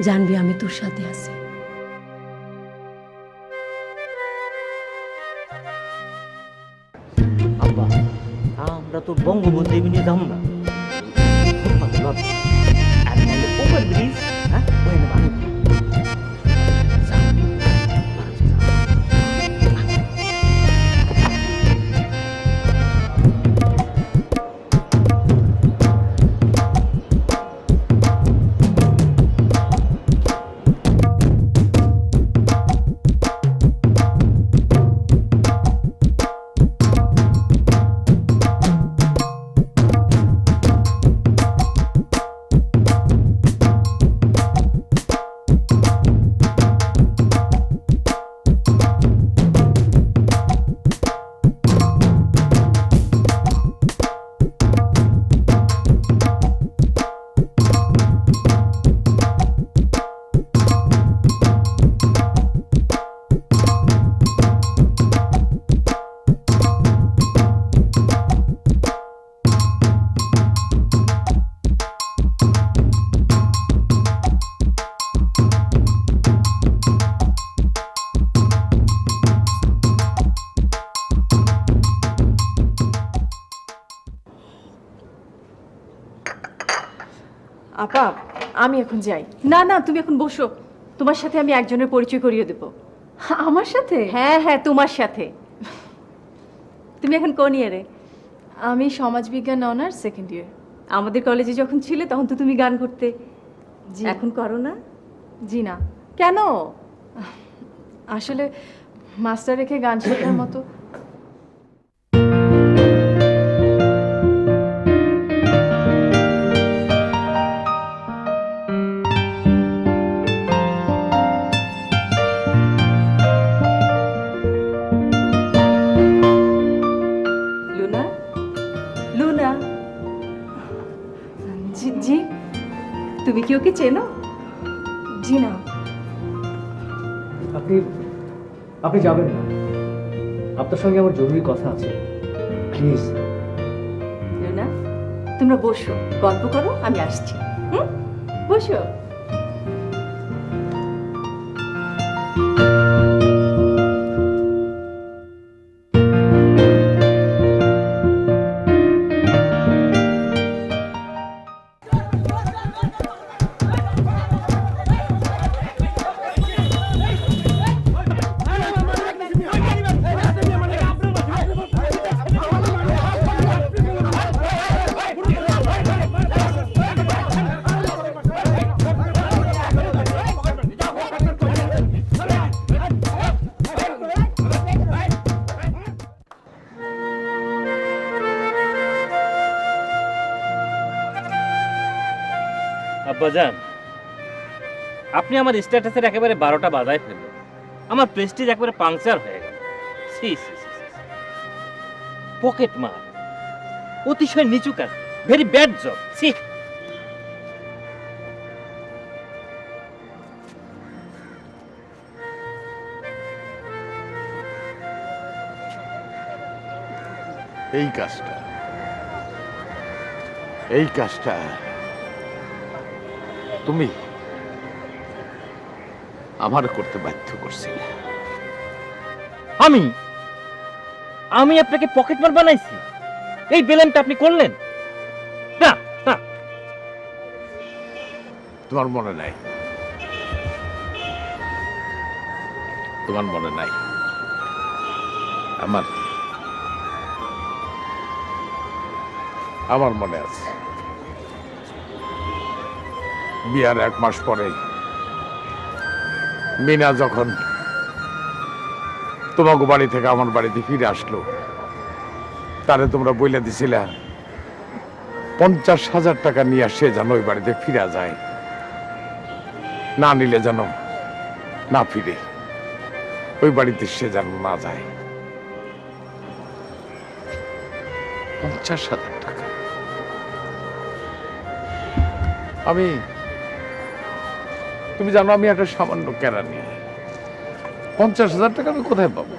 জানবি আমি তোর সাথে আছি। আব্বা, আমরা তো বঙ্গবন্ধু এমনি যাম না, ওভার ব্রিজ, হ্যাঁ ওখানে বানাবো। আপা, আমি এখন যাই। না না, তুমি এখন বসো, তোমার সাথে আমি একজনের পরিচয় করিয়ে দেব। আমার সাথে? হ্যাঁ হ্যাঁ, তোমার সাথে। তুমি এখন কোন ইয়ারে? আমি সমাজবিজ্ঞান অনার্স সেকেন্ড ইয়ার। আমাদের কলেজে যখন ছিলে তখন তো তুমি গান করতে, জি। এখন করো না? জি না। কেন? আসলে মাস্টার রেখে গান শেখার মতো লুনা, লুনা। জি জি তুমি কি ওকে চেনো? জি না। আপনি যাবেন না, আপনার সঙ্গে আমার জরুরি কথা আছে, প্লিজ। লুনা, তোমরা বসো, গল্প করো, আমি আসছি। বসো। আব্বাজান, আপনি আমার স্ট্যাটাসের একেবারে 12টা বাজায় ফেললেন। আমার প্রেস্টিজ একেবারে পাংচার হয়ে গেল। পকেট মার, অতিশয় নিচু কাজ, ভেরি ব্যাড জব। সি এই কাজটা তুমি আমার করতে বাধ্য করছিলে। আমি আমি আপনাকে পকেট মার বানাইছি? এই বেলেনটা আপনি করলেন না? না, তোমার মনে নাই, তোমার মনে নাই। আমার আমার মনে আছে। বিয়ার 1 মাস পরে মিনা যখন তোমাকে বাড়ি থেকে আমার বাড়িতে ফিরে আসলো, তারে তোমরা বইলা দিছিলা 50,000 টাকা নিয়ে সে যেন ওই বাড়িতে ফিরা যায়, না নিলে যেন না ফিরে, ওই বাড়িতে সে যেন না যায়। 50,000 টাকা। তুমি জানো আমি একটা সামান্য কেরানি, 50,000 টাকা আমি কোথায় পাবো?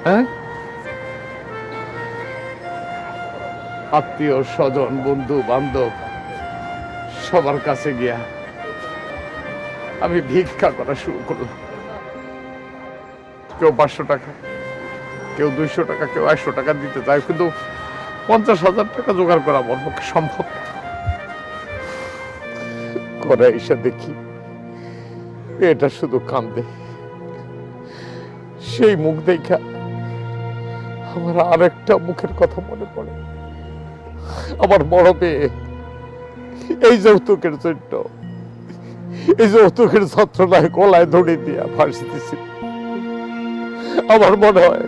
হ্যাঁ, আত্মীয় স্বজন বন্ধু বান্ধব সবার কাছে গিয়া আমি ভিক্ষা করা শুরু করলাম। কেউ 500 টাকা, কেউ 200 টাকা, কেউ 100 টাকা দিতে চায়, কিন্তু 50,000 টাকা জোগাড় করা আমার পক্ষে সম্ভব না। করে এসে দেখি এটা শুধু কান্দে। সেই মুখ দেখা আমার আরেকটা মুখের কথা মনে পড়ে। আমার বড় মেয়ে এই যৌতুকের জন্য, এই যৌতুকের যন্ত্রণায় গলায় দড়ি দিয়া ফাঁসি দিছিল। আমার মনে হয়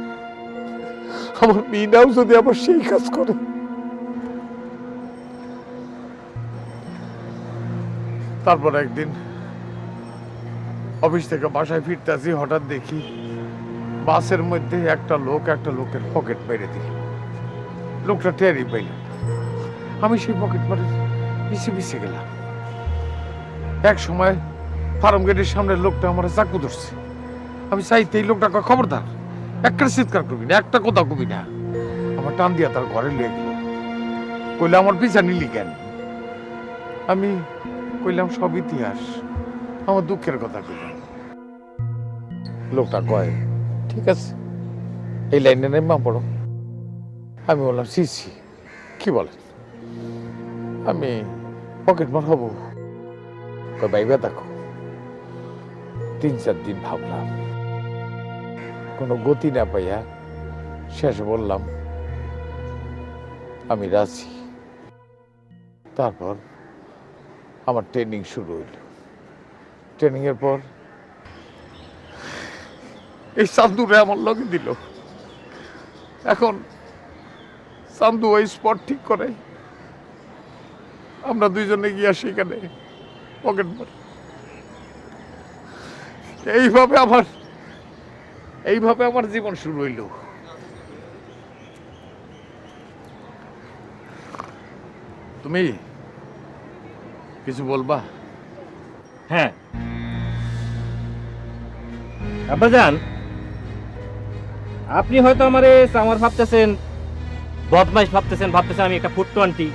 আমার মিনাও যদি আমার সেই কাজ করে। তারপর একদিন অফিস থেকে বাসায় ফিরতে আসি, হঠাৎ দেখি বাসের মধ্যে একটা লোকের পকেট মেরে দিল। লোকটা টেরই পাইল। আমি সেই পকেট মারে পিছিয়ে গেলাম। এক সময় ফার্ম গেটের সামনে লোকটা আমার চাকু ধরছে। আমি চাইতে এই লোকটা খবরদার, একটা চিৎকার করবি না, একটা কথা কবি না। আমার টান দিয়া তার ঘরে লিয়ে গেল। কইলে আমার পিছা নিলি কেন? আমি কইলাম সব ইতিহাস, আমার দুঃখের কথা কইলাম। লোকটা কয় ঠিক আছে, এই লাইনে নেমা পড়ো। আমি বললাম সিসি কি বলেন, আমি পকেট মার হবো? ভাইবা দেখো। 3-4 দিন ভাবলাম, কোনো গতি না পাইয়া শেষে বললাম আমি রাজি। তারপর আমার ট্রেনিং শুরু হইল। ট্রেনিং এর পর এই চান্দুরে আমার লগে দিল। এখন চান্দু ওই স্পট ঠিক করে, আমরা দুইজনে গিয়া সেখানে পকেট মারি। এইভাবে আমার জীবন শুরু হইল। তুমি কিছু বলবা? হ্যাঁ আব্বাজান, আপনি হয়তো আমারে আমার ভাবতেছেন বদমাইশ, ভাবতেছেন আমি একটা ফুটটোয়ান্টি,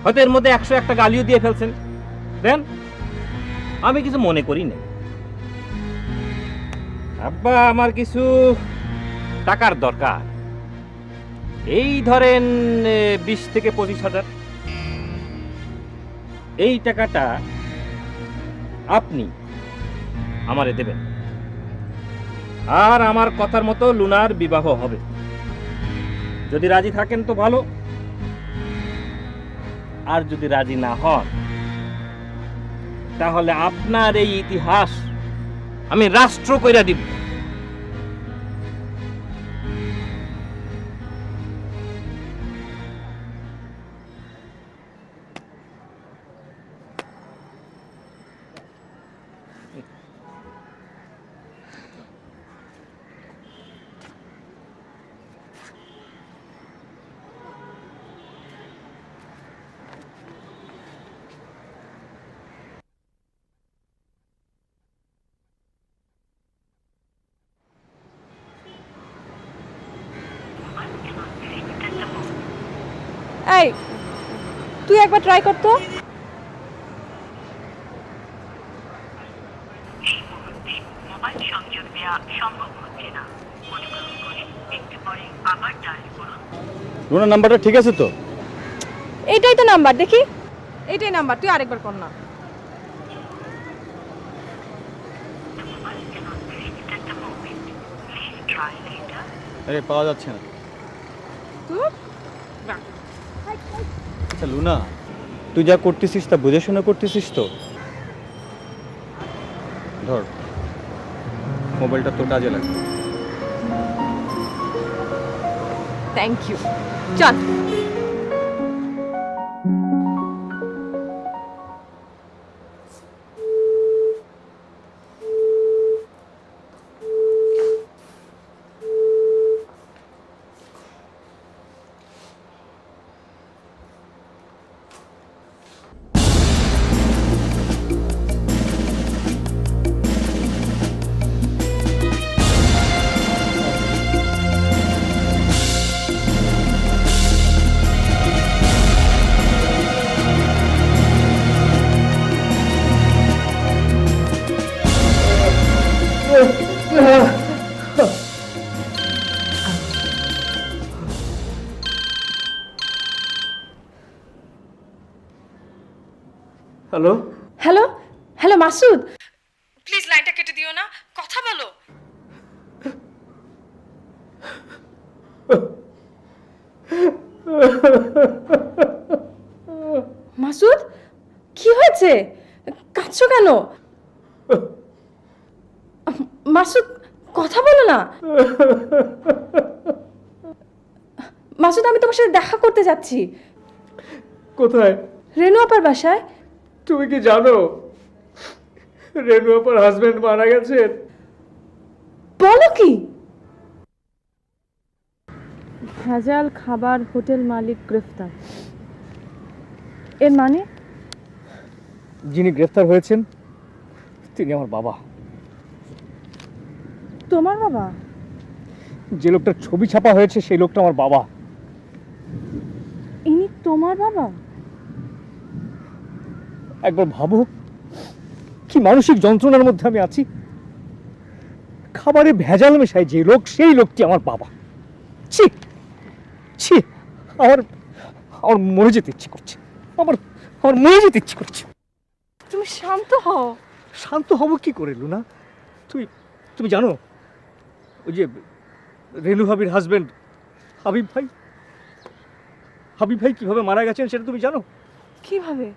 হয়তো এর মধ্যে 101টা গালিও দিয়ে ফেলছেন। দেন আমি কিছু মনে করি না। আব্বা, আমার কিছু টাকার দরকার। এই ধরেন 20 থেকে 25,000। এই টাকাটা আপনি আমারে দেবেন, আর আমার কথার মতো লুনার বিবাহ হবে। যদি রাজি থাকেন তো ভালো, আর যদি রাজি না হন তাহলে আপনার এই ইতিহাস আমি রাষ্ট্র কইরা দিব। এই তুই একবার ট্রাই কর তো। রুনার নাম্বারটা ঠিক আছে তো? এইটাই তো নাম্বার, দেখি এইটাই নাম্বার, তুই আরেকবার কর না। আরে পাওয়া যাচ্ছে না। তুই আচ্ছা লুনা, তুই যা করতেছিস তা বুঝে শুনে করতেছিস তো? ধর মোবাইলটা তোর কাজে লাগবে। থ্যাংক ইউ, চল। Hello, hello hello Masud, please লাইনটা কেটে দিও না, কথা বলো। মাসুদ কি হয়েছে, কাঁদছো কেন? মাসুদ কথা বলো না। মাসুদ আমি তোমার সাথে দেখা করতে যাচ্ছি। কোথায়? রেনু আপার বাসায়। তুমি কি জানো রেনু আপার হাজবেন্ড মারা গেছেন? বলো কি? ভেজাল খাবার হোটেল মালিক গ্রেফতার, এর মানে? যিনি গ্রেফতার হয়েছেন তিনি আমার বাবা। তোমার বাবা? যে লোকটার ছবি ছাপা হয়েছে সেই লোকটা আমার বাবা। ইনি তোমার বাবা? একবার ভাবো কি মানসিক যন্ত্রণার মধ্যে আমি আছি। খাবারে ভেজাল মেশায় যে লোক, সেই লোকটি আমার বাবা। ছি ছি, আমার আমার মরে যেতে ইচ্ছে করছে, আমার আমার মরে যেতে ইচ্ছে করছে। তুমি শান্ত হও। শান্ত হব কি করে লুনা? তুমি তুমি জানো ওই যে রেনু ভাবির হাজবেন্ড হাবিব ভাই কিভাবে মারা গেছেন সেটা তুমি জানো? কিভাবে?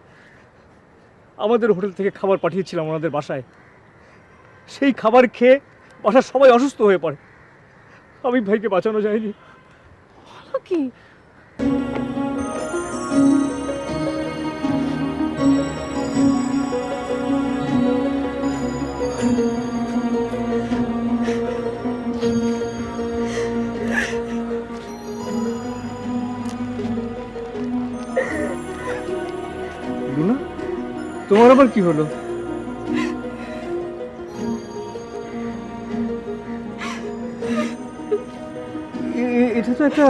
আমাদের হোটেল থেকে খাবার পাঠিয়েছিলাম ওনাদের বাসায়, সেই খাবার খেয়ে বাসার সবাই অসুস্থ হয়ে পড়ে। হাবিব ভাইকে বাঁচানো যায়নি। কি? লুনা, তোমার আবার কি হলো? এটা তো একটা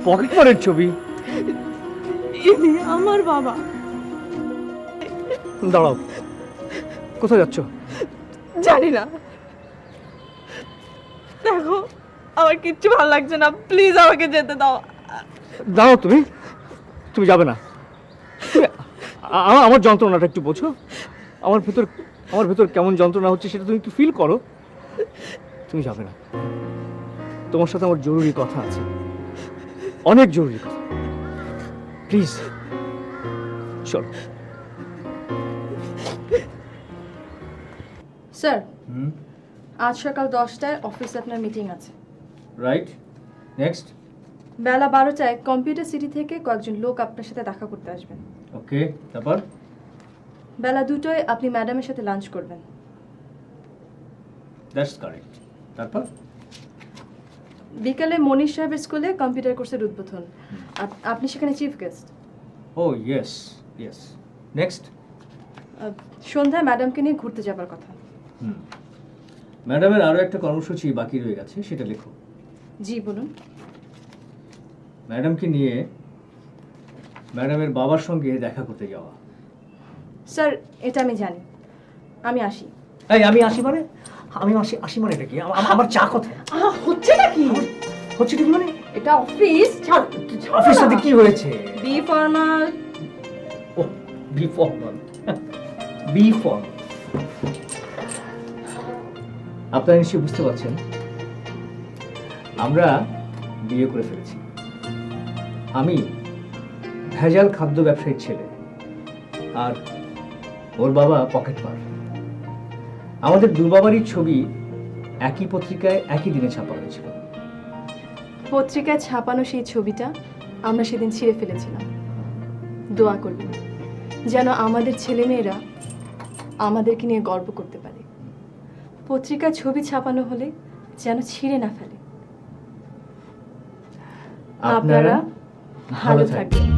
পকেট মারের ছবি। ইনি আমার বাবা। দাঁড়াও, কোথায় যাচ্ছ? জানি না, দেখো আমার কিচ্ছু ভালো লাগছে না, প্লিজ আমাকে যেতে দাও। দাঁড়াও, তুমি যাবে না। আমার যন্ত্রণাটা একটু বোঝো। আমার ভেতর কেমন যন্ত্রণা হচ্ছে সেটা তুমি একটু ফিল করো। তুমি যাবে না, তোমার সাথে আমার জরুরি কথা আছে, অনেক জরুরি কথা। প্লিজ চলো। স্যার, আজ সকাল 10টায় অফিসে আপনার মিটিং আছে। Right, next. বেলা 12টায় কম্পিউটার সিটি থেকে কয়েকজন লোক আপনার সাথে দেখা করতে আসবেন। ওকে, তারপর? বেলা 2টায় আপনি ম্যাডামের সাথে লাঞ্চ করবেন। That's correct. তারপর? বিকালে মনীষ সাহেবের স্কুলে কম্পিউটার কোর্সের উদ্বোধন, আপনি সেখানে চিফ গেস্ট। ও ইয়েস ইয়েস, নেক্সট। সন্ধ্যায় ম্যাডামকে নিয়ে ঘুরতে যাবার কথা। ম্যাডামের আরও একটা কর্মসূচি বাকি রয়ে গেছে, সেটা লেখো। জি বলুন। ম্যাডামকে নিয়ে ম্যাডামের বাবার সঙ্গে দেখা করতে যাওয়া। স্যার এটা আমি জানি, আমি আসি। এই আমি আসি মানে? আমি আসি মানে এটা কি? আমার চা কোথায়? হচ্ছে নাকি? হচ্ছে কি মানে? এটা অফিস। অফিস সাথে কি হয়েছে? Be formal. ও বি ফর্মাল। Be formal. আপনারা নিশ্চয়ই বুঝতে পারছেন আমরা বিয়ে করে ফেলেছি। আমি ভেজাল খাদ্য ব্যবসায়ীর ছেলে, আর ওর বাবা পকেটমার। আমাদের দুবাবারই ছবি একই পত্রিকায় একই দিনে ছাপা হয়েছিল। পত্রিকায় ছাপানো সেই ছবিটা আমরা সেদিন ছিঁড়ে ফেলেছিলাম। দোয়া করবেন যেন আমাদের ছেলেমেয়েরা আমাদেরকে নিয়ে গর্ব করতে পারে। পত্রিকায় ছবি ছাপানো হলে যেন ছিঁড়ে না ফেলে। আপনারা ভালো থাকবেন।